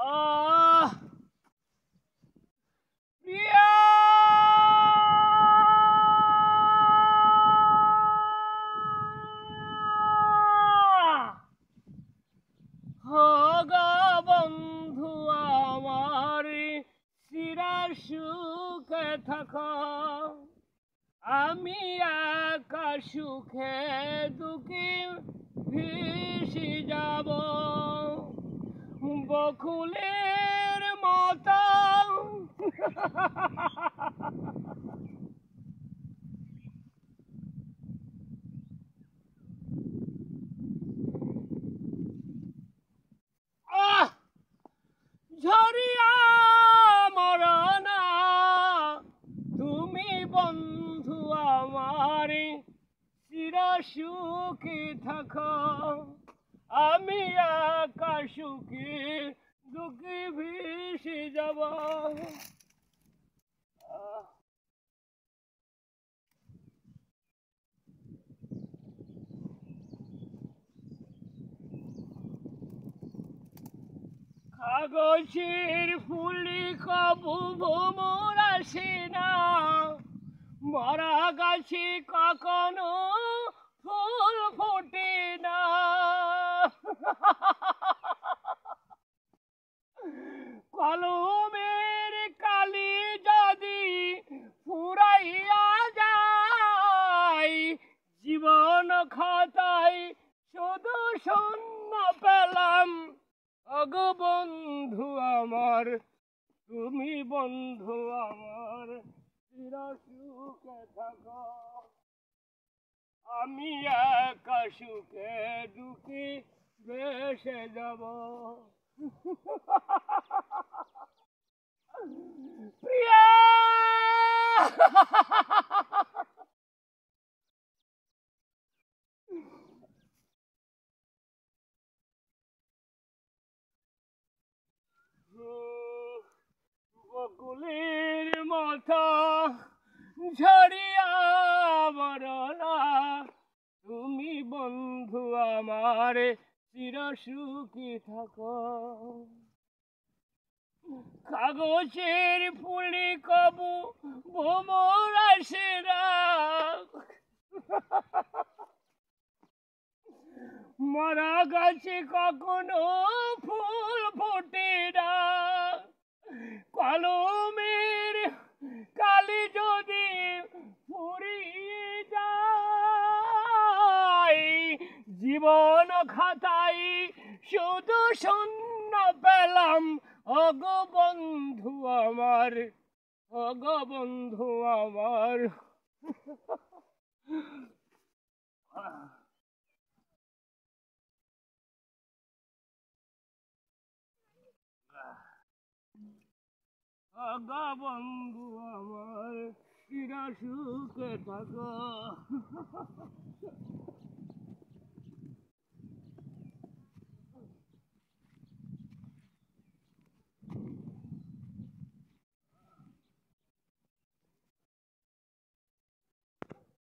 আহ প্রিয়া হগা বন্ধু আমার চিরা সুখে থাকো আমি একা সুখে দুঃখে ভেসে যাব বকুলের মতো ঝরিয়া মরনা তুমি বন্ধু আমার চির সুখে থাকো আমি একা সুখে দুঃখে ভেসে যাব কাগজের ফুলি কবু ভ্রমর আসে না মরা গাছে কখনো ফুল ফোটে না কলমের কালি যদি ফুরাইয়া যায় জীবন খাতায় শুধু শূন্য পেলাম ওগো বন্ধু আমার তুমি বন্ধু আমার চির সুখে থাকো আমি একা সুখে দুঃখে ভেসে যাব প্রিয়া বকুলের মতো ঝরিয়া মরনা তুমি বন্ধু আমার চির সুখী থাকো কাগজের ফুলি কবু ভ্রমর আসে না মরা গাছে কখনো ফুল ফোটে না কলমের কালি যদি ফুরিয়ে যায় জীবন খাতায় শুধু শূন্য পেলাম ওগো বন্ধু আমার ওগো বন্ধু আমার ওগো বন্ধু আমার চির সুখে থাকো